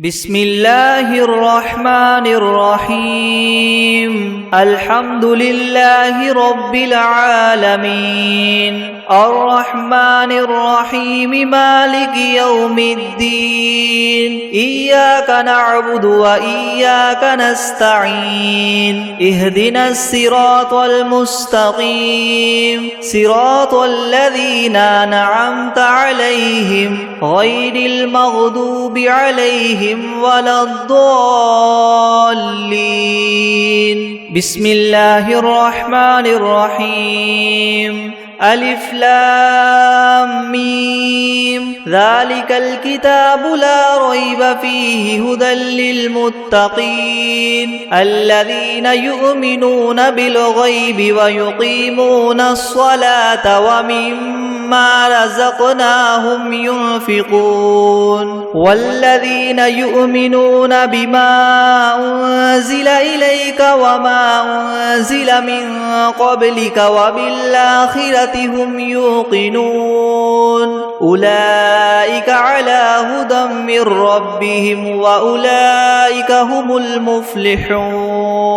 بسم الله الرحمن الرحيم الحمد لله رب العالمين الرحمن الرحيم مالك يوم الدين إياك نعبد وإياك نستعين اهدنا الصراط المستقيم صراط الذين أنعمت عليهم غير المغضوب عليهم ولا الضالين بسم الله الرحمن الرحيم ألف لام ميم ذلك الكتاب لا ريب فيه هدى للمتقين الذين يؤمنون بالغيب ويقيمون الصلاة ومما رزقناهم ينفقون والذين يؤمنون بما أنزل إليك وما أنزل من قبلك وبالآخرة هم يوقنون أولئك على هدى من ربهم وأولئك هم المفلحون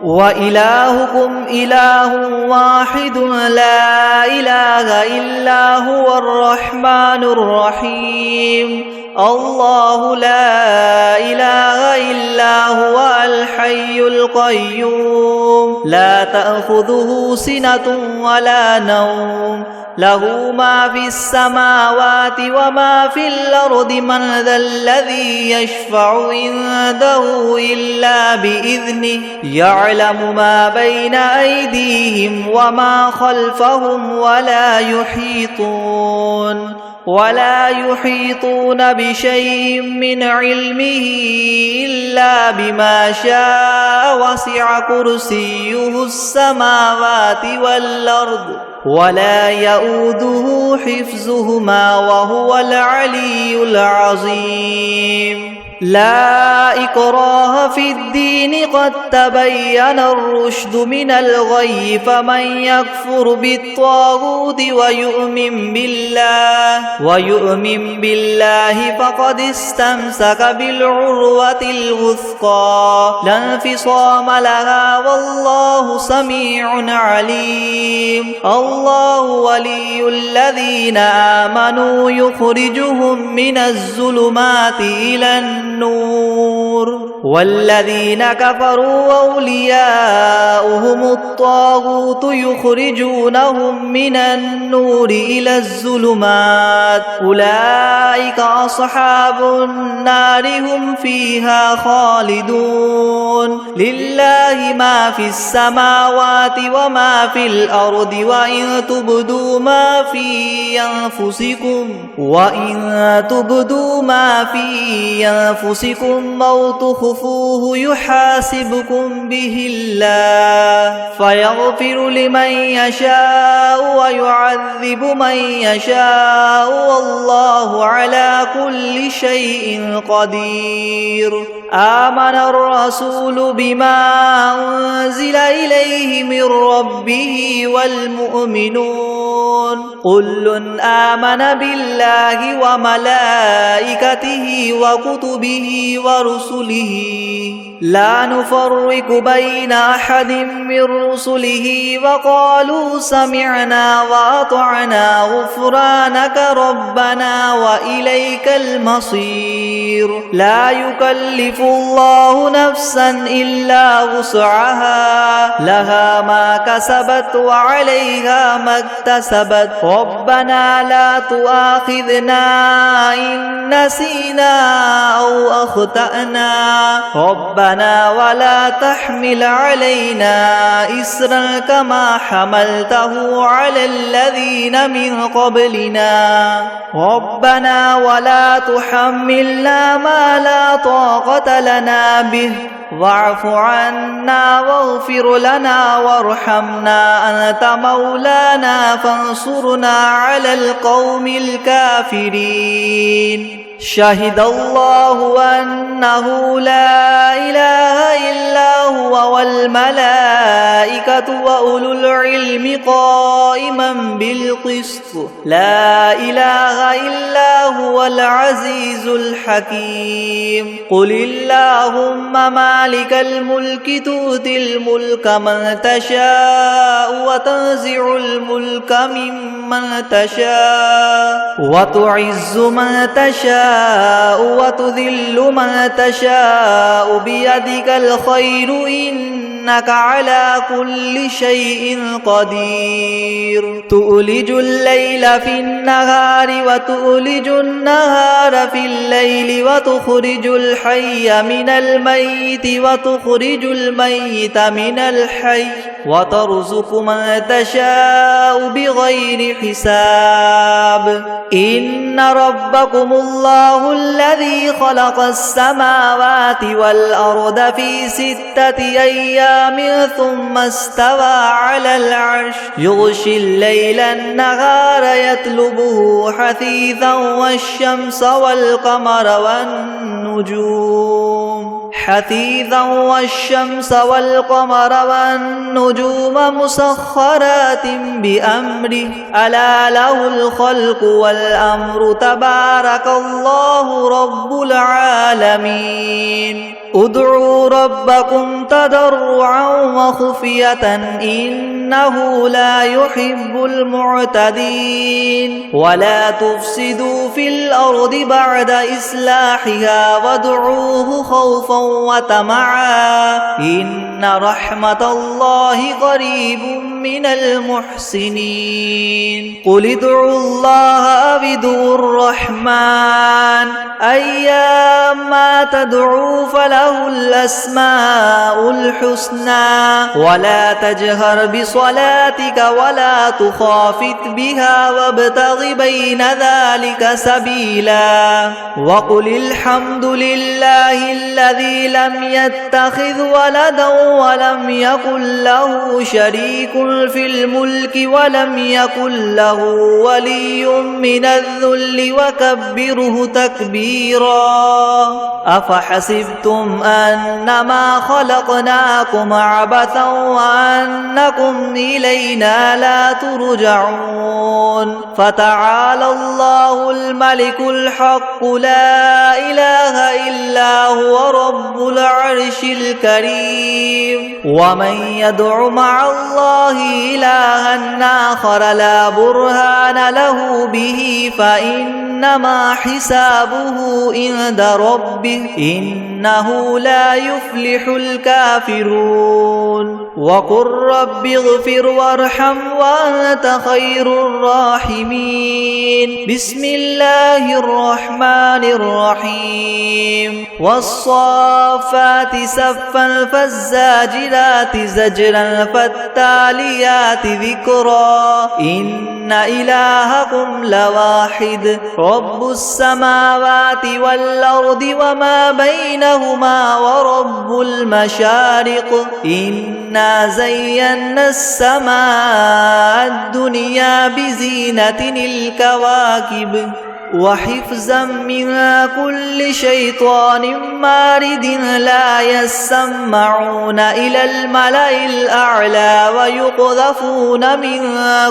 وإلهكم إله واحد لا إله إلا هو الرحمن الرحيم الله لا إله إلا هو الحي القيوم لا تأخذه سنة ولا نوم له ما في السماوات وما في الأرض من ذا الذي يشفع عنده إلا بإذنه يعلم ما بين أيديهم وما خلفهم ولا يحيطون بشيء من علمه إلا بما شاء وسع كرسيه السماوات والأرض ولا يؤوده حفظهما وهو العلي العظيم لا إكراه في الدين قد تبين الرشد من الغي فمن يكفر بالطاغوت ويؤمن بالله فقد استمسك بالعروة الوثقى لا انفصام لها والله سميع عليم الله ولي الذين آمنوا يخرجهم من الظلمات إلى النور والذين كفروا أولياؤهم الطاغوت يخرجونهم من النور إلى الظلمات أولئك أصحاب النار هم فيها خالدون لله ما في السماوات وما في الأرض وإن تبدوا ما في أنفسكم أو تخفوه يحاسبكم به الله فيغفر لمن يشاء ويعذب من يشاء والله على كل شيء قدير آمن الرسول بما أنزل إليه من ربه والمؤمنون كل آمن بالله وملائكته وكتبه ورسله لا نفرق بين أحد من رسله وقالوا سمعنا وأطعنا غفرانك ربنا وإليك المصير لا يكلف الله نفسا إلا وسعها لها ما كسبت وعليها ما اكتسبت ربنا لا تؤاخذنا إن نسينا أو أخطأنا ربنا ولا تحمل علينا إسرا كما حملته على الذين من قبلنا ربنا ولا تحملنا ما لا طاقة لنا به واعف عنا واغفر لنا وارحمنا أنت مولانا فانصرنا على القوم الكافرين شهد الله أنه لا إله إلا هو والملائكة وأولو العلم قائما بالقسط لا إله إلا هو العزيز الحكيم قل اللهم مالك الملك تؤتي الملك من تشاء وتنزع الملك ممن تشاء وتعز من تشاء وتذل من تشاء بيدك الخير إنك على كل شيء قدير تؤلج الليل في النهار وتؤلج النهار في الليل وتخرج الحي من الميت وتخرج الميت من الحي وترزق من تشاء بغير حساب إن ربكم الله الذي خلق السماوات والأرض في 6 أيام ثم استوى على العرش يغشي الليل النهار يطلبه حثيثا والشمس والقمر والنجوم مسخرات بأمره ألا له الخلق والأمر تبارك الله رب العالمين ادعوا ربكم تضرعا وخفية إنه لا يحب المعتدين ولا تفسدوا في الأرض بعد إصلاحها وادعوه خوفا وطمعا إن رحمة الله قريب من المحسنين قل ادعوا الله أو ادعوا الرحمن أيما تدعوا فله الأسماء الحسنى ولا تجهر بصلاتك ولا تخافت بها وابتغ بين ذلك سبيلا وقل الحمد لله الذي لم يتخذ ولدا ولم يكن له شريك في الملك ولم يكن له ولي من الذل وكبره تكبيرا أفحسبتم أنما خلقناكم عبثا وأنكم إلينا لا ترجعون فتعالى الله الملك الحق لا إله إلا هو رب العرش الكريم ومن يدع مع الله إلها آخر لا برهان له به فإنما حسابه عند ربه إنه لا يفلح الكافرون وقل رب اغفر وارحم وأنت خير الراحمين بسم الله الرحمن الرحيم والصافات صفا فالزاجرات زجرا فالتاليات ذكرا إن إلهكم لواحد رب السماوات والأرض وما بينهما ورب المشارق إنا زينا السماء الدنيا بزينة الكواكب وحفظا من كل شيطان مارد لا يسمعون إلى الملأ الأعلى ويقذفون من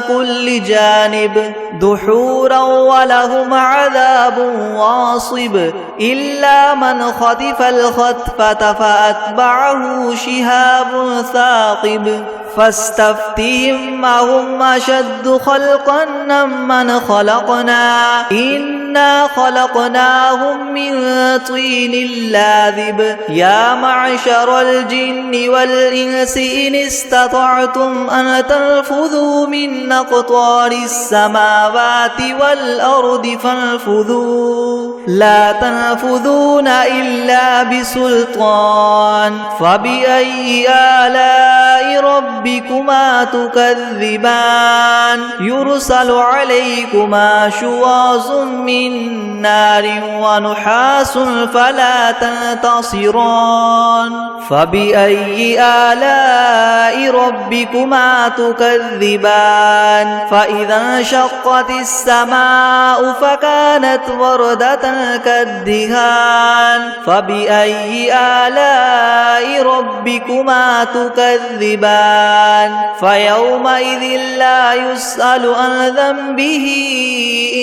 كل جانب دحورا ولهم عذاب واصب إلا من خطف الخطفة فأتبعه شهاب ثاقب فاستفتهم أهم أشد خلقا ممن خلقنا إنا خلقناهم من طين لاذب يا معشر الجن والإنس إن استطعتم أن تنفذوا من أقطار السماوات والأرض فانفذوا لا تنفذون إلا بسلطان فبأي آلاء ربكما تكذبان يرسل عليكما شواظ من نار ونحاس فلا تنتصران فبأي آلاء ربكما تكذبان فإذا انشقت السماء فكانت وردة كالدهان فبأي آلاء ربكما تكذبان فيومئذ لا يسأل عن ذنبه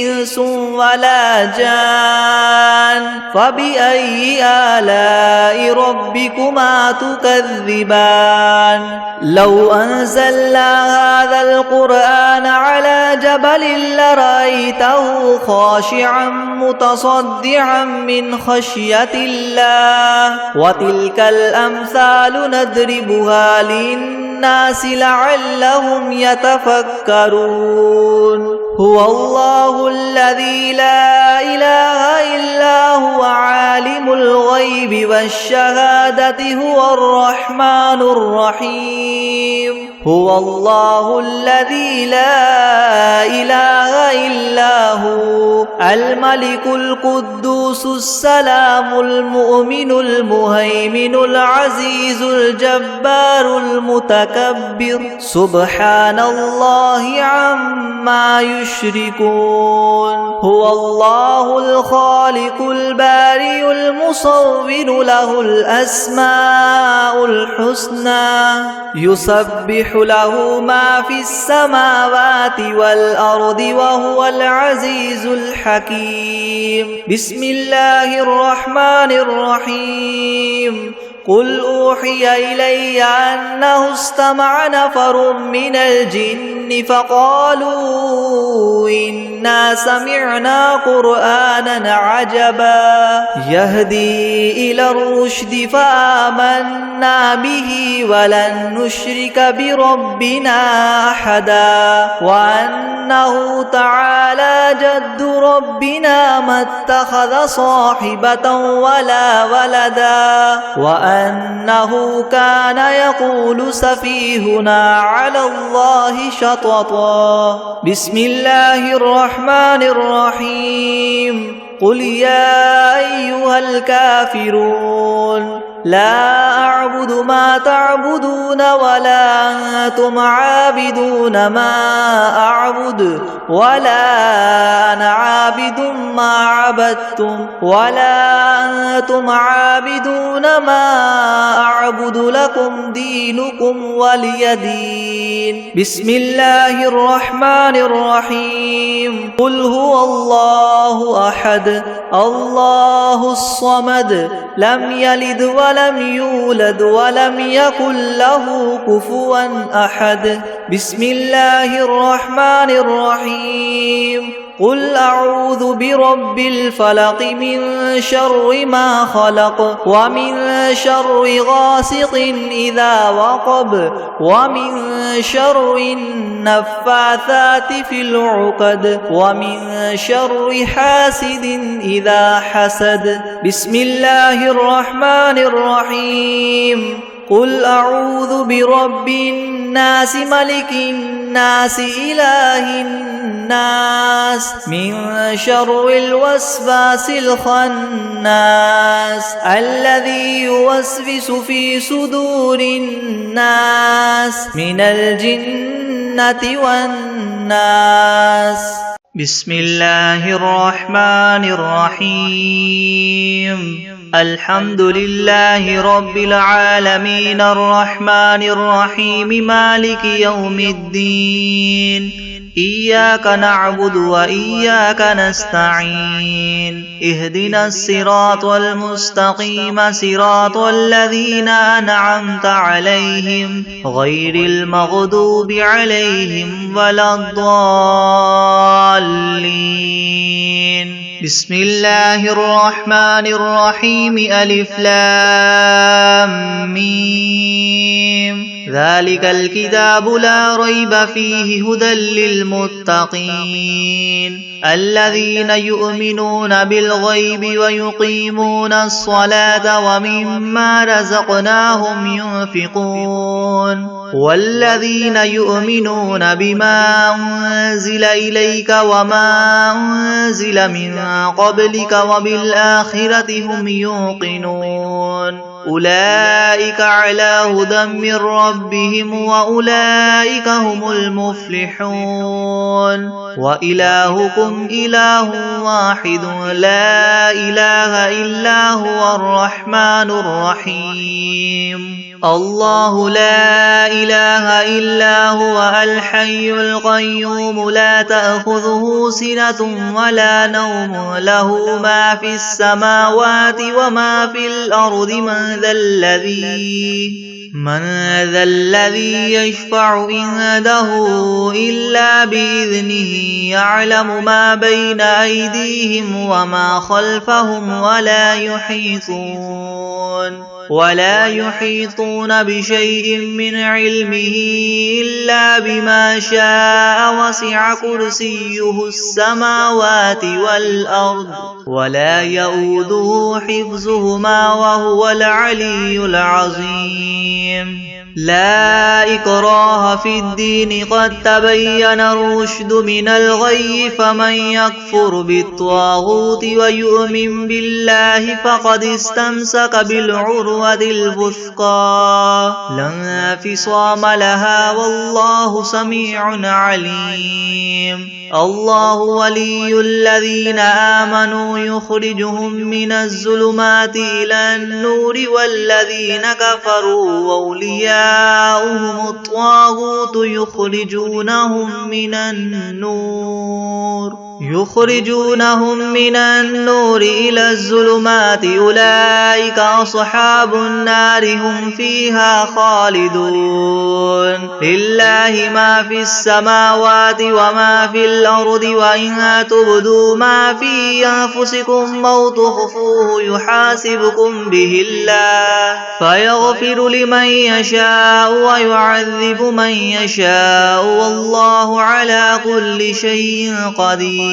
إنس ولا جان فبأي آلاء ربكما تكذبان لو أنزلنا هذا القرآن على جبل لرأيته خاشعا متصدعا من خشية الله وتلك الأمثال نضربها للناس لعلهم يتفكرون هو الله الذي لا إله إلا هو عالم الغيب والشهادة هو الرحمن الرحيم هو الله الذي لا إله إلا هو الملك القدوس السلام المؤمن المهيمن العزيز الجبار المتكبر سبحان الله عما يشركون هو الله الخالق البارئ المصور له الأسماء الحسنى يسبح له ما في السماوات والأرض وهو العزيز الحكيم بسم الله الرحمن الرحيم قل أوحي إلي أنه استمع نفر من الجن فقالوا إنا سمعنا قرآنا عجبا يهدي إلى الرشد فآمنا به ولن نشرك بربنا أحدا وأنه تعالى جد ربنا ما اتخذ صاحبة ولا ولدا وأنه كان يقول سفيهنا على الله شططا بسم الله الرحمن الرحيم قل يا أيها الكافرون لا أعبد ما تعبدون ولا أنتم عابدون ما أعبد ولا أنا عابد ما عبدتم ولا أنتم عابدون ما أعبد لكم دينكم ولي دين بسم الله الرحمن الرحيم قل هو الله أحد الله الصمد لم يلد ولم يولد ولم يكن له كفوا أحد بسم الله الرحمن الرحيم قل أعوذ برب الفلق من شر ما خلق ومن شر غاسق إذا وقب ومن شر النفاثات في العقد ومن شر حاسد إذا حسد بسم الله الرحمن الرحيم قل أعوذ برب الناس ملك الناس إله الناس من شر الوسواس الخناس الذي يوسوس في صدور الناس من الجنة والناس بسم الله الرحمن الرحيم الحمد لله رب العالمين الرحمن الرحيم مالك يوم الدين إياك نعبد وإياك نستعين اهدنا الصراط المستقيم صراط الذين أنعمت عليهم غير المغضوب عليهم ولا الضالين بسم الله الرحمن الرحيم ألف لام ميم ذلك الكتاب لا ريب فيه هدى للمتقين الذين يؤمنون بالغيب ويقيمون الصلاة ومما رزقناهم ينفقون والذين يؤمنون بما أنزل إليك وما أنزل من قبلك وبالآخرة هم يوقنون أولئك على هدى من ربهم وأولئك هم المفلحون وإلهكم إله واحد لا إله إلا هو الرحمن الرحيم الله لا إله إلا هو الحي القيوم لا تأخذه سنة ولا نوم له ما في السماوات وما في الأرض من ذا الذي يشفع عنده إلا بإذنه يعلم ما بين أيديهم وما خلفهم ولا يحيطون بشيء من علمه إلا بما شاء وسع كرسيه السماوات والأرض ولا يؤوده حفظهما وهو العلي العظيم لا إكراه في الدين قد تبين الرشد من الغي فمن يكفر بالطاغوت ويؤمن بالله فقد استمسك بالعروة الوثقى لا انفصام لها والله سميع عليم الله ولي الذين آمنوا يخرجهم من الظلمات إلى النور والذين كفروا أولياؤهم الطاغوت يخرجونهم من النور إلى الظلمات أولئك أصحاب النار هم فيها خالدون لله ما في السماوات وما في الأرض وإن تبدوا ما في أنفسكم أو تخفوه يحاسبكم به الله فيغفر لمن يشاء ويعذب من يشاء والله على كل شيء قدير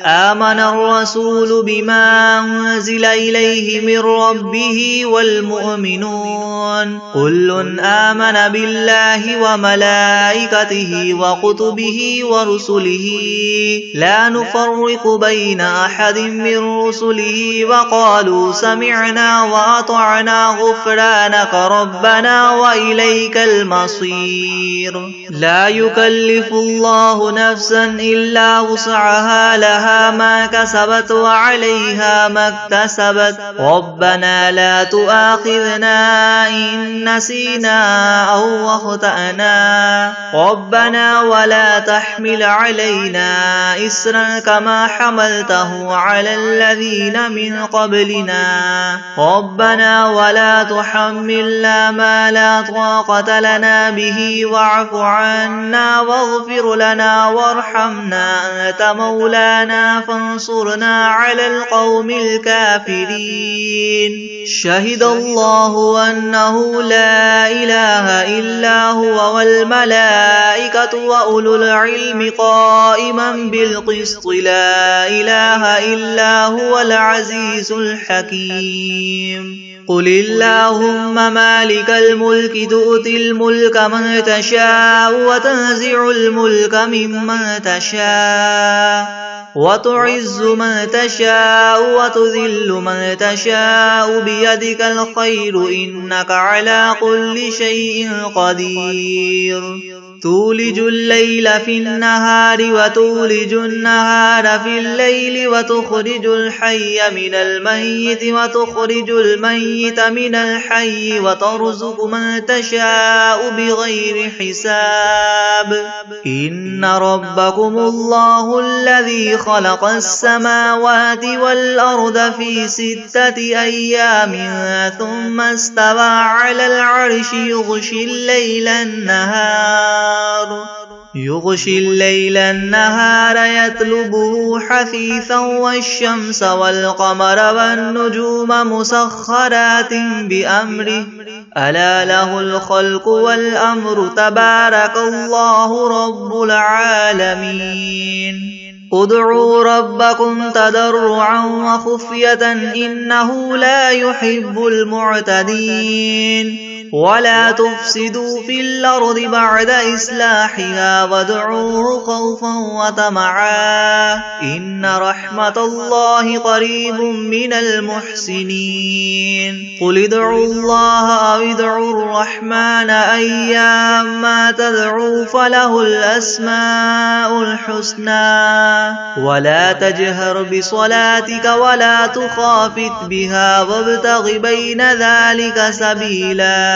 آمن الرسول بما أنزل إليه من ربه والمؤمنون كل آمن بالله وملائكته وكتبه ورسله لا نفرق بين أحد من رسله وقالوا سمعنا وأطعنا غفرانك ربنا وإليك المصير لا يكلف الله نفسا إلا وسعها لها ما كسبت وعليها ما اكتسبت ربنا لا تؤاخذنا إن نسينا أو أخطأنا ربنا ولا تحمل علينا إسرا كما حملته على الذين من قبلنا ربنا ولا تحملنا ما لا طاقة لنا به واعف عنا واغفر لنا وارحمنا أنت مولانا فانصرنا على القوم الكافرين شهد الله أنه لا إله إلا هو والملائكة وأولو العلم قائما بالقسط لا إله إلا هو العزيز الحكيم قل اللهم مالك الملك تؤتي الملك من تشاء وتنزع الملك ممن تشاء وتعز من تشاء وتذل من تشاء بيدك الخير إنك على كل شيء قدير تولج الليل في النهار وتولج النهار في الليل وتخرج الحي من الميت وتخرج الميت من الحي وترزق من تشاء بغير حساب إن ربكم الله الذي خلق السماوات والأرض في 6 أيام ثم استوى على العرش يغشي الليل النهار يطلبه حثيثا والشمس والقمر والنجوم مسخرات بأمره ألا له الخلق والأمر تبارك الله رب العالمين ادعوا ربكم تضرعا وخفية إنه لا يحب المعتدين ولا تفسدوا في الأرض بعد إصلاحها وادعوه خوفا وطمعا إن رحمة الله قريب من المحسنين قل ادعوا الله أو ادعوا الرحمن أيما تدعوا فله الأسماء الحسنى ولا تجهر بصلاتك ولا تخافت بها وابتغ بين ذلك سبيلا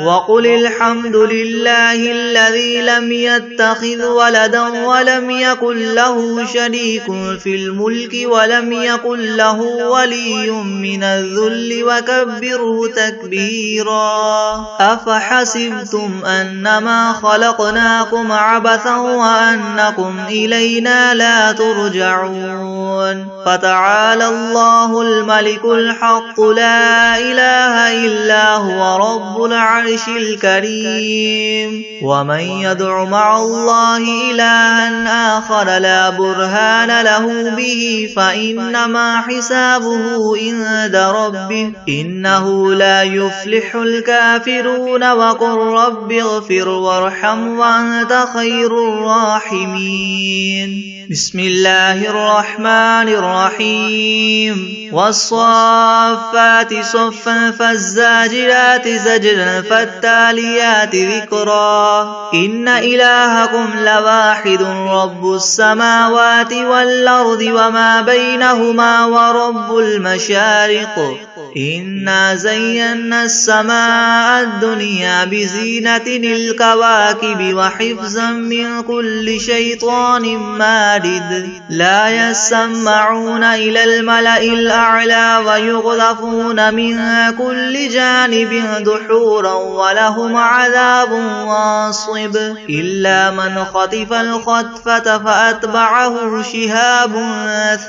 وقل الحمد لله الذي لم يتخذ ولدا ولم يكن له شريك في الملك ولم يكن له ولي من الذل وكبره تكبيرا أفحسبتم أنما خلقناكم عبثا وأنكم إلينا لا ترجعون فتعالى الله الملك الحق لا إله إلا هو رب العرش الكريم ومن يدع مع الله إلها آخر لا برهان له به فإنما حسابه عند ربه إنه لا يفلح الكافرون وقل رب اغفر وارحم وأنت خير الراحمين بسم الله الرحمن الرحيم والصافات صفا فالزاجرات زجرا فالتاليات ذكرا إن إلهكم لواحد رب السماوات والأرض وما بينهما ورب المشارق إنا زينا السماء الدنيا بزينة الكواكب وحفظا من كل شيطان مارد لا يسمعون إلى الملأ الأعلى ويقذفون من كل جانب دحورا ولهم عذاب واصب إلا من خطف الخطفة فأتبعه شهاب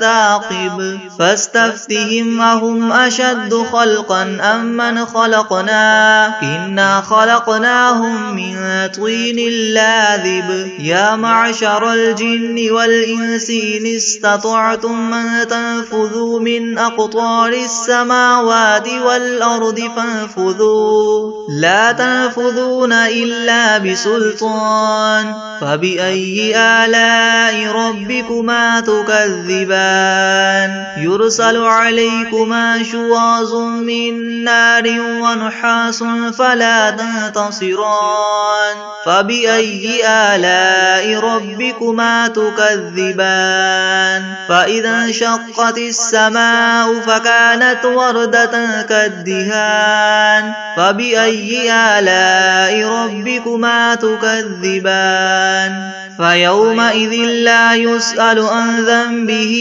ثاقب فاستفتهم أهم أشد خلقا أم من خلقنا إنا خلقناهم من طين لاذب يا معشر الجن والإنس إن استطعتم أن تنفذوا من أقطار السماوات والأرض فانفذوا لا تنفذون إلا بسلطان فبأي آلاء ربكما تكذبان يرسل عليكما شواظ من نار ونحاس فلا تنتصران فبأي آلاء ربكما تكذبان فإذا انشقت السماء فكانت وردة كالدهان فبأي آلاء ربكما تكذبان فيومئذ لا يسأل عن ذنبه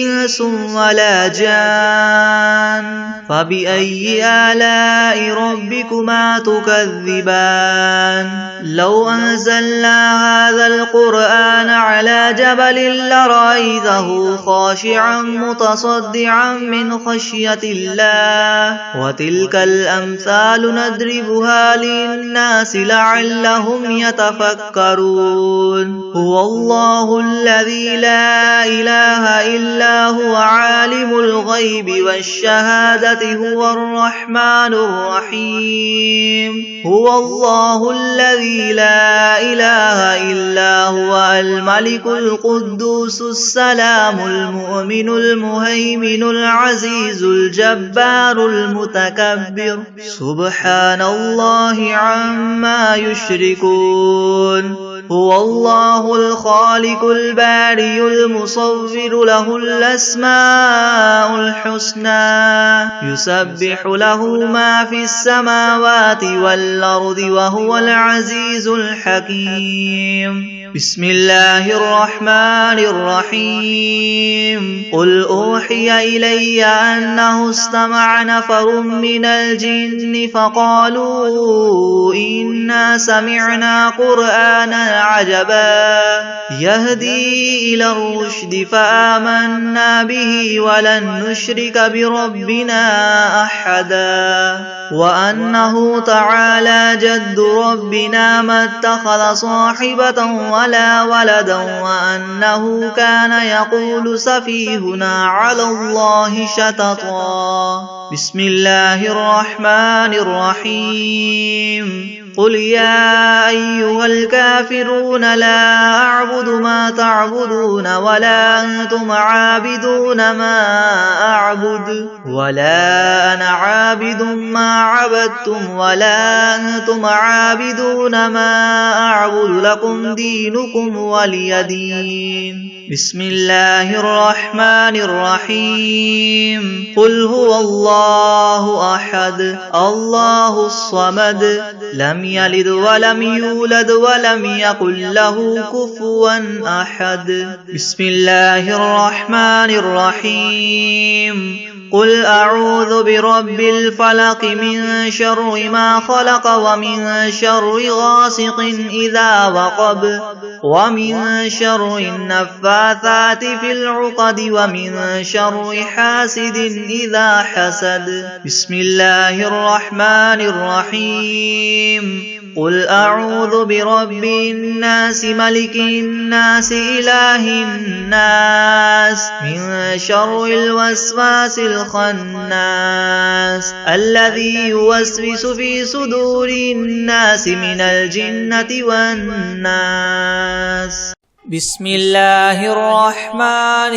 إنس ولا جان فبأي آلاء ربكما تكذبان لو أنزلنا هذا القرآن على جبل لرأيته خاشعا متصدعا من خشية الله وتلك الأمثال نضربها للناس لعلهم يتفكرون هو الله الذي لا إله إلا هو عالم الغيب والشهادة هو الرحمن الرحيم هو الله الذي لا إله إلا هو الملك القدوس السلام المؤمن المهيمن العزيز الجبار المتكبر سبحان الله عما يشركون هو الله الخالق البارئ المصور له الأسماء الحسنى يسبح له ما في السماوات والأرض وهو العزيز الحكيم بسم الله الرحمن الرحيم قل أوحي إلي أنه استمع نفر من الجن فقالوا إنا سمعنا قرآنا عجبا يهدي إلى الرشد فآمنا به ولن نشرك بربنا أحدا وأنه تعالى جد ربنا ما اتخذ صاحبة ولا ولدا وأنه كان يقول سفيهنا على الله شططا. بسم الله الرحمن الرحيم. قل يا أيها الكافرون لا أعبد ما تعبدون ولا أنتم عابدون ما أعبد ولا أنا عابد ما عبدتم ولا أنتم عابدون ما أعبد لكم دينكم ولي دين. بسم الله الرحمن الرحيم. قل هو الله أحد الله الصمد لم يلد ولم يولد ولم يكن له كفوا أحد. بسم الله الرحمن الرحيم. قل أعوذ برب الفلق من شر ما خلق ومن شر غاسق إذا وقب ومن شر النفاثات في العقد ومن شر حاسد إذا حسد. بسم الله الرحمن الرحيم. قل أعوذ برب الناس ملك الناس إله الناس من شر الوسواس الخناس الذي يوسوس في صدور الناس من الجنة والناس. بسم الله الرحمن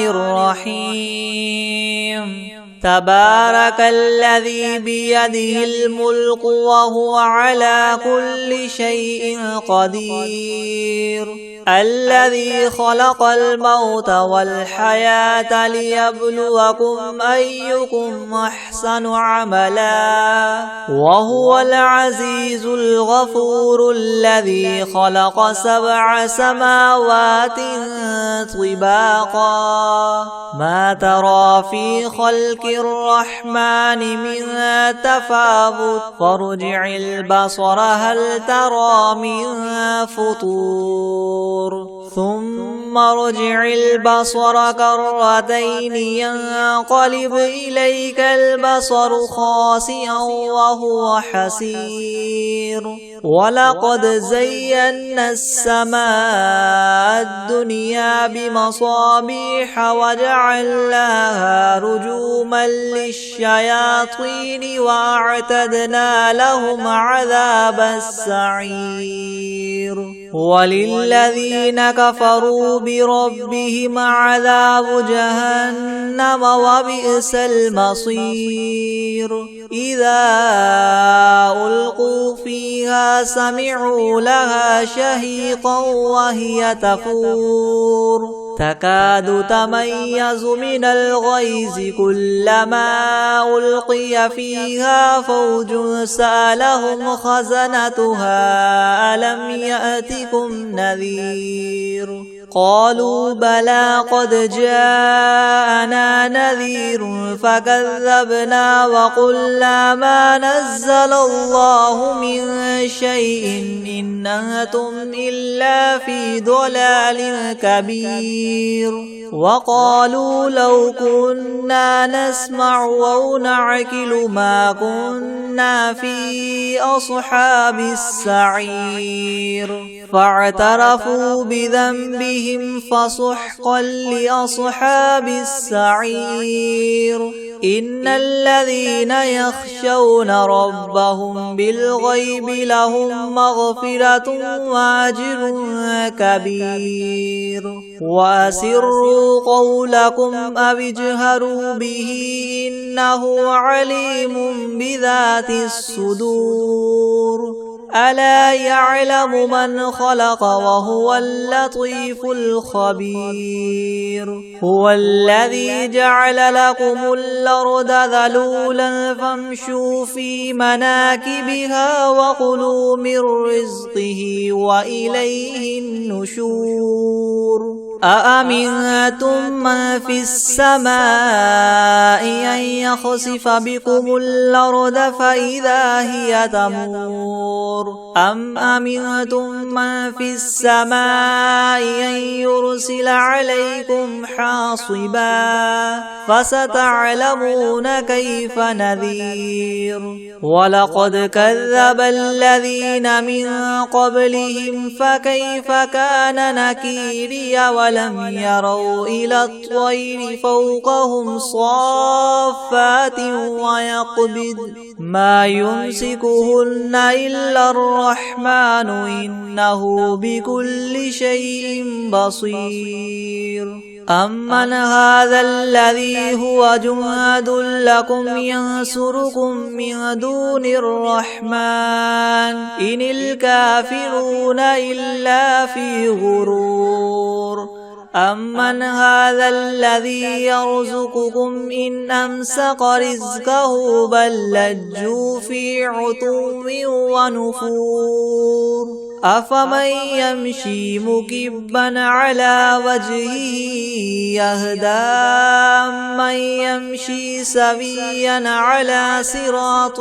الرحيم. تبارك الذي بيده الملك وهو على كل شيء قدير. الذي خلق الموت والحياة ليبلوكم أيكم أحسن عملا وهو العزيز الغفور. الذي خلق 7 سماوات طباقا ما ترى في خلق الرحمن من تفاوت فارجع البصر هل ترى من فطور ثم ارجع البصر كرتين ينقلب إليك البصر خاسئا وهو حسير. ولقد زينا السماء الدنيا بمصابيح وجعلناها رجوما للشياطين وأعتدنا لهم عذاب السعير. وللذين كفروا بربهم عذاب جهنم وبئس المصير. إذا ألقوا فيها سمعوا لها شهيقا وهي تفور تكاد تميز من الغيظ كلما ألقي فيها فوج سألهم خزنتها ألم يأتكم نذير قالوا بلى قد جاءنا نذير فكذبنا وقلنا ما نزل الله من شيء إن أنتم إلا في ضلال كبير. وقالوا لو كنا نسمع أو نعقل ما كنا في أصحاب السعير. فاعترفوا بذنبهم فسحقا لأصحاب السعير. إن الذين يخشون ربهم بالغيب لهم مغفرة وأجر كبير. وأسروا قولكم أو اجهروا به إنه عليم بذات الصدور. ألا يعلم من خلق وهو اللطيف الخبير. هو الذي جعل لكم الأرض ذلولا فامشوا في مناكبها وكلوا من رزقه وإليه النشور. أأمنتم من في السماء أن يخسف بكم الأرض فإذا هي تمور أم أمنتم من في السماء أن يرسل عليكم حاصبا فستعلمون كيف نذير ولقد كذب الذين من قبلهم فكيف كان نكيري ولم يروا إلى الطير فوقهم صافات ويقبض ما يمسكهن إلا الرحمن إنه بكل شيء بصير أمن هذا الذي هو جند لكم ينصركم من دون الرحمن إن الكافرون إلا في غرور أمن هذا الذي يرزقكم إن أمسك رزقه بل لجوا في عتو ونفور أفمن يمشي مكبا على وجهه يهدى من يمشي سويا على صراط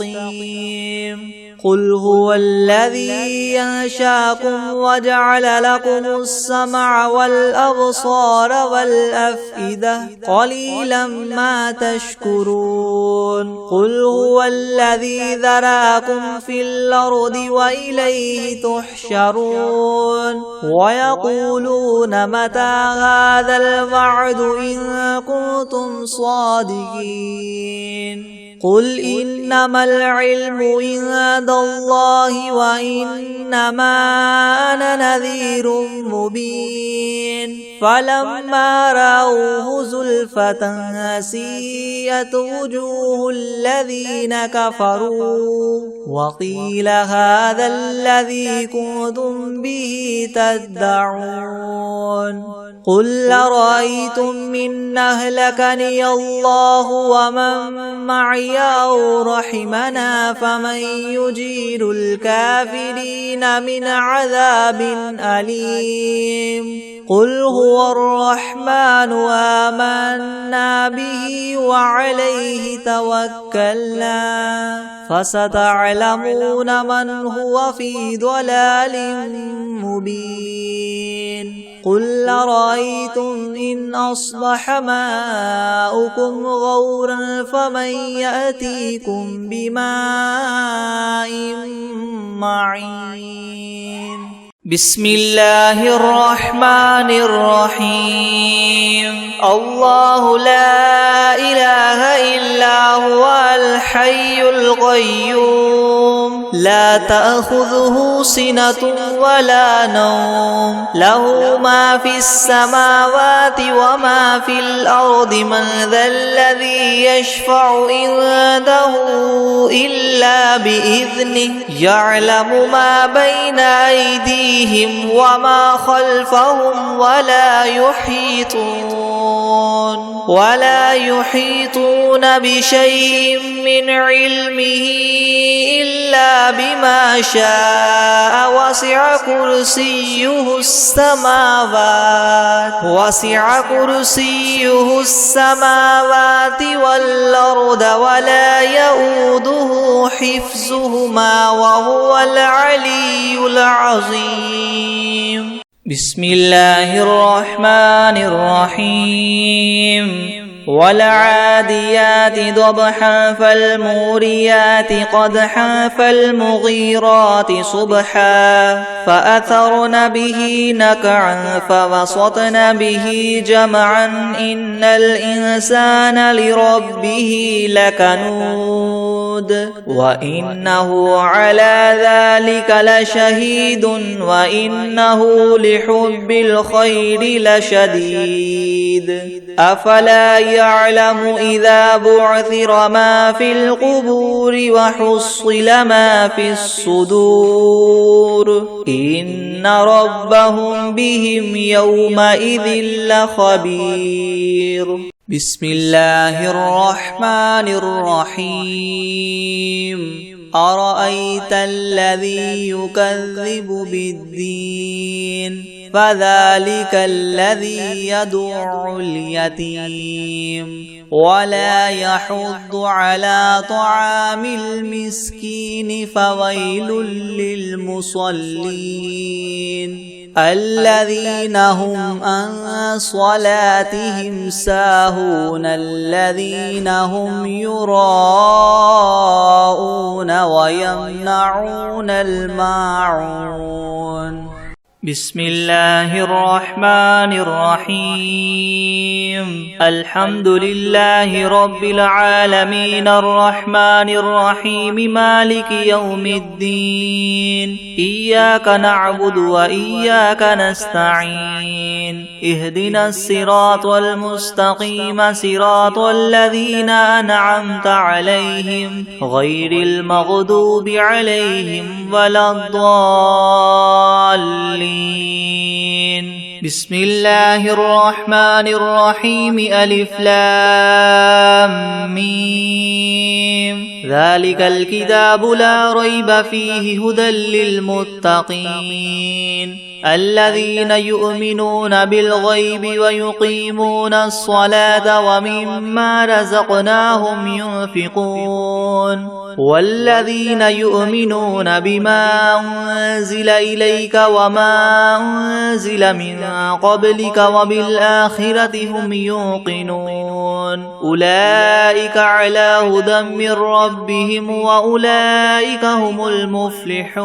مستقيم قل هو الذي ينشاكم وجعل لكم السمع والأبصار والأفئدة قليلا ما تشكرون قل هو الذي ذراكم في الأرض وإليه تحشرون ويقولون متى هذا الوعد إن كنتم صادقين قل إنما العلم عند الله وإنما أنا نذير مبين فلما رأوه زلفة سيئت وجوه الذين كفروا وقيل هذا الذي كنتم به تدعون قل أرأيتم إن أهلكني الله ومن معي أو رحمنا فمن يجير الكافرين من عذاب أليم قل هو الرحمن آمنا به وعليه توكلنا فستعلمون من هو في ضلال مبين قل أرأيتم إن أصبح ماؤكم غورا فمن يأتيكم بماء معين بسم الله الرحمن الرحيم الله لا إله إلا هو الحي القيوم لا تأخذه سنة ولا نوم له ما في السماوات وما في الأرض من ذا الذي يشفع عنده إلا بإذنه يعلم ما بين أيديهم وما خلفهم ولا يحيطون بشيء من علمه إلا بما شاء وسع كرسيه السماوات والأرض ولا يؤوده حفظهما وهو العلي العظيم بسم الله الرحمن الرحيم والعاديات ضبحا فالموريات قدحا فالمغيرات صبحا فأثرن به نقعا فوسطن به جمعا إن الإنسان لربه لكنود وإنه على ذلك لشهيد وإنه لحب الخير لشديد أفلا يعلم إذا بعثر ما في القبور وحصل ما في الصدور إن ربهم بهم يومئذ لخبير بسم الله الرحمن الرحيم أرأيت الذي يكذب بالدين فذلك الذي يدع اليتيم ولا يحض على طعام المسكين فويل للمصلين الذين هم عن صلاتهم ساهون الذين هم يراءون ويمنعون الماعون. بسم الله الرحمن الرحيم الحمد لله رب العالمين الرحمن الرحيم مالك يوم الدين إياك نعبد وإياك نستعين اهدنا الصراط المستقيم صراط الذين أنعمت عليهم غير المغضوب عليهم ولا الضالين. بسم الله الرحمن الرحيم ألف لام ميم ذلك الكتاب لا ريب فيه هدى للمتقين الذين يؤمنون بالغيب ويقيمون الصلاة ومما رزقناهم ينفقون والذين يؤمنون بما أنزل إليك وما أنزل من قبلك وبالآخرة هم يوقنون أولئك على هدى من ربهم وأولئك هم المفلحون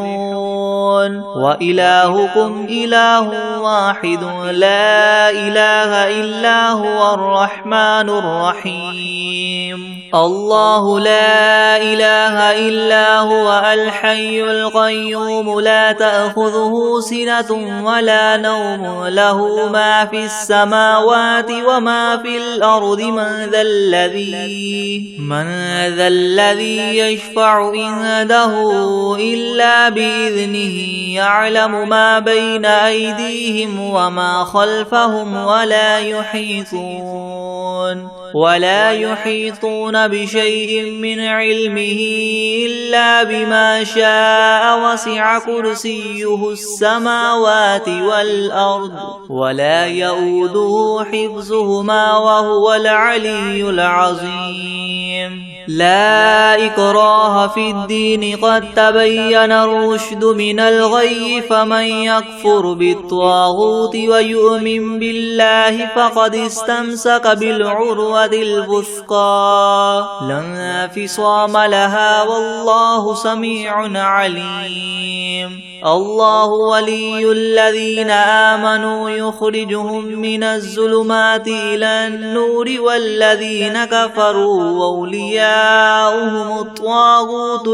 وإلهكم إله واحد لا إله إلا هو الرحمن الرحيم الله لا إله إلا هو الحي القيوم لا تأخذه سنة ولا نوم له ما في السماوات وما في الأرض من ذا الذي يشفع عنده إلا بإذنه يعلم ما بين أيديهم وما خلفهم ولا يحيطون بشيء من علمه إلا بما شاء وسع كرسيه السماوات والأرض ولا يؤوده حفظهما وهو العلي العظيم. لا إكراه في الدين قد تبين الرشد من الغي فمن يكفر بالطاغوت ويؤمن بالله فقد استمسك بالعروة الوثقى لا انفصام لها والله سميع عليم. الله ولي الذين آمنوا يخرجهم من الظلمات إلى النور والذين كفروا أولياؤهم الطاغوت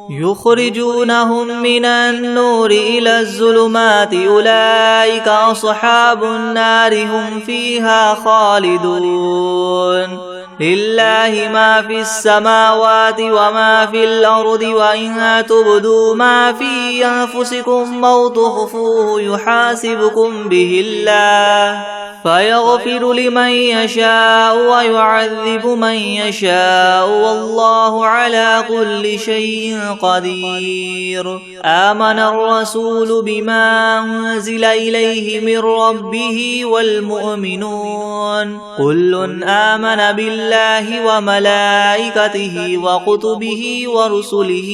يخرجونهم من النور إلى الظلمات أولئك أصحاب النار هم فيها خالدون. لله ما في السماوات وما في الأرض وإن تبدوا ما في أنفسكم أو تخفوه يحاسبكم به الله فيغفر لمن يشاء ويعذب من يشاء والله على كل شيء قدير. آمن الرسول بما أنزل إليه من ربه والمؤمنون كل آمن بالله وملائكته وكتبه ورسله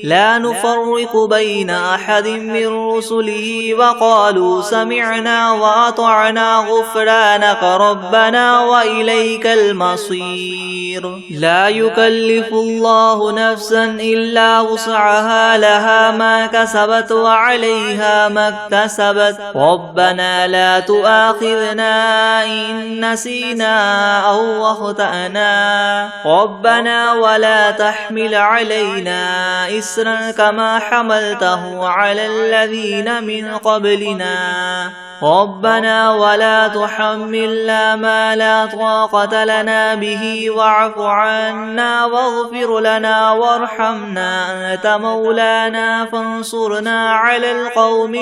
لا نفرق بين أحد من رسله وقالوا سمعنا وأطعنا غفرانك ربنا وإليك المصير. لا يكلف الله نفسا إلا وسعها لها ما كسبت وعليها ما اكتسبت ربنا لا تؤاخذنا إن نسينا أو أخطأنا ربنا ولا تحمل علينا إسرا كما حملته على الذين من قبلنا ربنا ولا تحملنا ما لا طاقة لنا به واعف عنا واغفر لنا وارحمنا أنت مولانا فانصرنا على القوم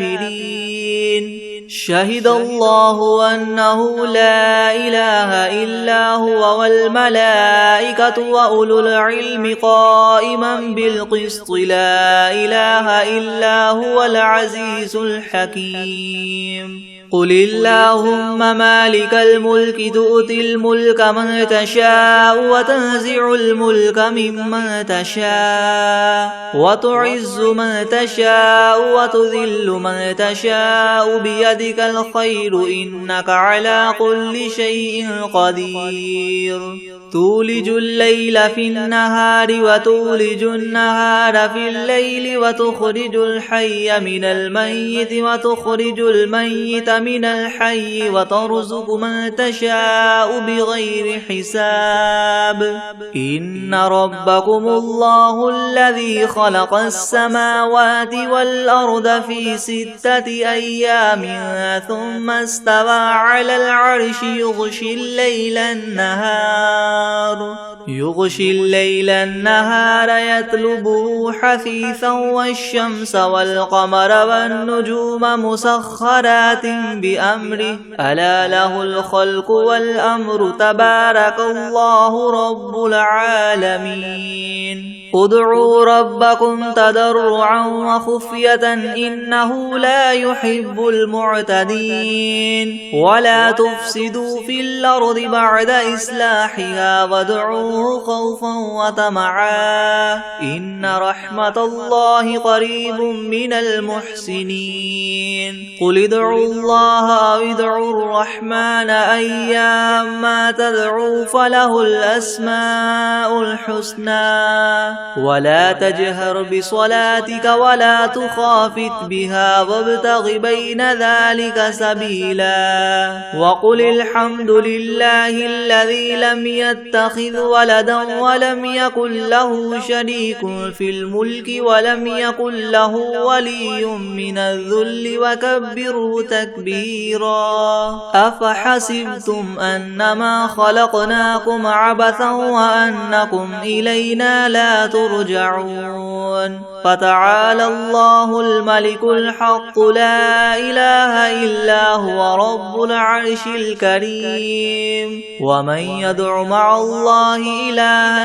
الكافرين. شهد الله أنه لا إله إلا هو والملائكة وأولو العلم قائما بالقسط لا إله إلا هو العزيز الحكيم قل اللهم مالك الملك تؤتي الملك من تشاء وتنزع الملك ممن تشاء وتعز من تشاء وتذل من تشاء بيدك الخير إنك على كل شيء قدير تولج الليل في النهار وتولج النهار في الليل وتخرج الحي من الميت وتخرج الميت من الحي وترزق من تشاء بغير حساب إن ربكم الله الذي خلق السماوات والأرض في 6 أيام ثم استوى على العرش يغشي الليل النهار يطلبه حثيثا والشمس والقمر والنجوم مسخرات بأمره ألا له الخلق والأمر تبارك الله رب العالمين ادعوا ربكم تضرعا وخفية إنه لا يحب المعتدين ولا تفسدوا في الأرض بعد إصلاحها وادعوه خوفا وطمعا إن رحمة الله قريب من المحسنين قل ادعوا الله أو ادعوا الرحمن أيما تدعوا فله الأسماء الحسنى ولا تجهر بصلاتك ولا تخافت بها وابتغ بين ذلك سبيلا وقل الحمد لله الذي لم يتخذ ولدا ولم يكن له شريك في الملك ولم يكن له ولي من الذل وكبره تكبيرا أفحسبتم أنما خلقناكم عبثا وأنكم إلينا لا ترجعون فتعالى الله الملك الحق لا إله إلا هو رب العرش الكريم ومن يدع مع الله إلها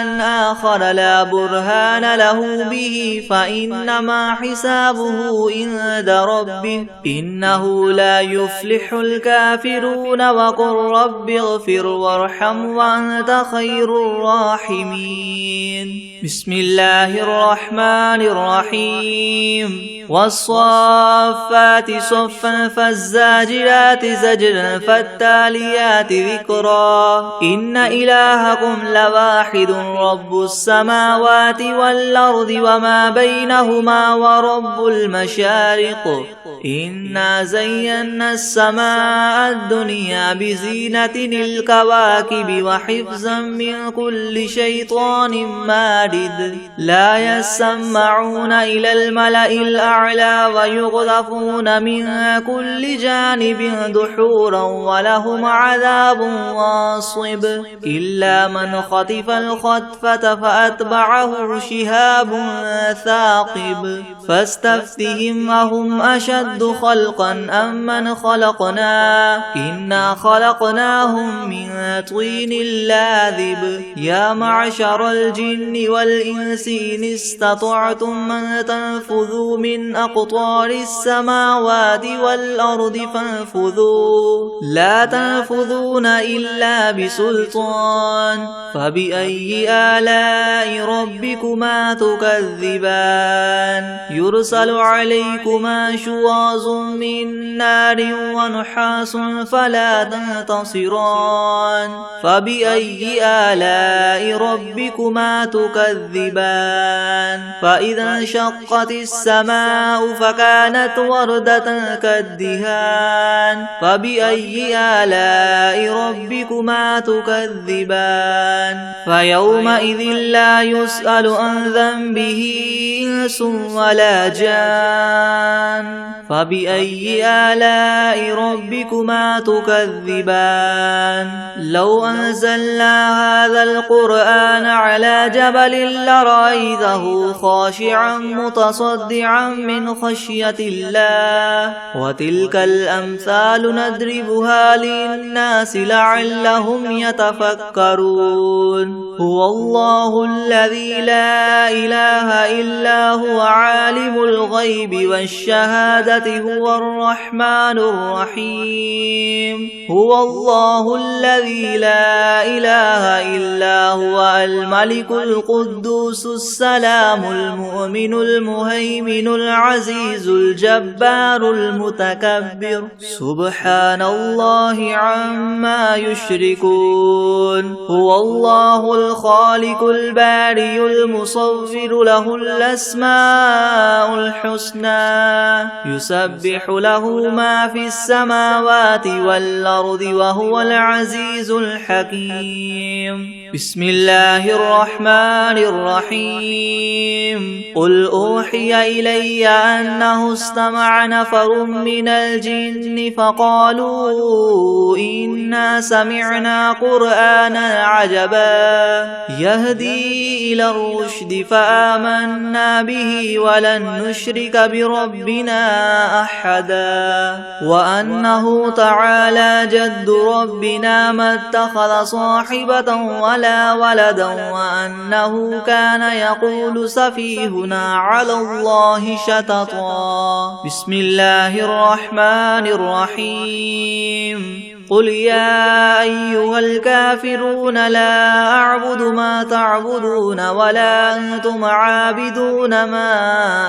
آخر لا برهان له به فإنما حسابه عند ربه إنه لا يفلح الكافرون وقل رب اغفر وارحم وأنت خير الراحمين بسم الله الرحمن الرحيم والصافات صفا فالزاجرات زجرا فالتاليات ذكرا إن إلهكم لواحد رب السماوات والأرض وما بينهما ورب المشارق إنا زينا السماء الدنيا بزينة الكواكب وحفظا من كل شيطان مارد لا يسمعون إلى الملأ الأعلى ويقذفون من كل جانب دحورا ولهم عذاب واصب إلا من خطف الخطفة فأتبعه شهاب ثاقب فاستفتهم أهم أشد خلقا أم من خلقنا إنا خلقناهم من طين لاذب يا معشر الجن والإنس إن استطعتم من تنفذوا من أقطار السماوات والأرض فانفذوا لا تنفذون إلا بسلطان فبأي آلاء ربكما تكذبان يرسل عليكما شواظ من نار ونحاس فلا تنتصران فبأي آلاء ربكما تكذبان فإذا انشقت السماء فكانت وردة كالدهان فبأي آلاء ربكما تكذبان فيومئذ لا يسأل عن ذنبه إنس ولا جان فبأي آلاء ربكما تكذبان لو أنزلنا هذا القرآن على جبل لرأيته خاشعا متصدعا من خشية الله وتلك الأمثال نضربها للناس لعلهم يتفكرون هو الله الذي لا إله إلا هو عالم الغيب والشهادة هو الرحمن الرحيم هو الله الذي لا إله إلا هو الملك القدوس السلام المؤمن المهيمن العزيز الجبار المتكبر سبحان الله عما يشركون هو الله الخالق البارئ المصور له الأسماء الحسنى يسبح له ما في السماوات والأرض وهو العزيز الحكيم بسم الله الرحمن الرحيم قل أوحي إلي أنه استمع نفر من الجن فقالوا إنا سمعنا قرآنا عجبا يهدي إلى الرشد فآمنا به ولن نشرك بربنا أحدا وأنه تعالى جد ربنا ما اتخذ صاحبة ولا ولدا وأنه كان يقول سفيهنا على الله شططا بسم الله الرحمن الرحيم قل يا أيها الكافرون لا أعبد ما تعبدون ولا أنتم عابدون ما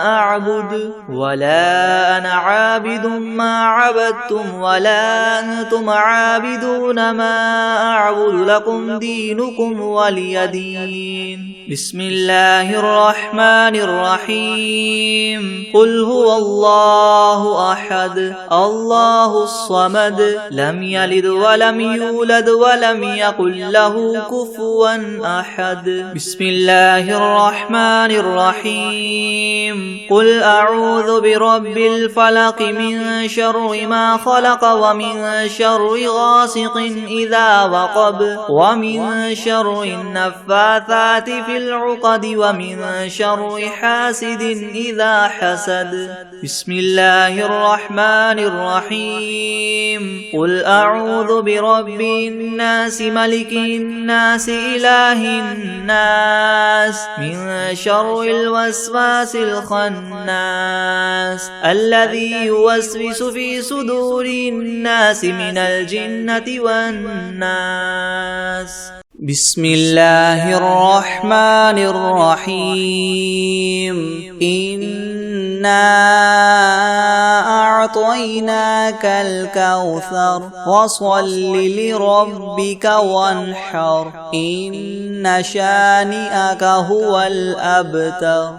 أعبد ولا أنا عابد ما عبدتم ولا أنتم عابدون ما أعبد لكم دينكم ولي دين بسم الله الرحمن الرحيم قل هو الله أحد الله الصمد لم يلد ولم يولد ولم يكن له كفوا أحد بسم الله الرحمن الرحيم قل أعوذ برب الفلق من شر ما خلق ومن شر غاسق إذا وقب ومن شر النفاثات في العقد ومن شر حاسد إذا حسد بسم الله الرحمن الرحيم قل أعوذ برب الناس ملك الناس إله الناس من شر الوسواس الخناس الذي يوسوس في صدور الناس من الجنة والناس بسم الله الرحمن الرحيم إنا أعطيناك الكوثر فصل لربك وانحر إن شانئك هو الأبتر.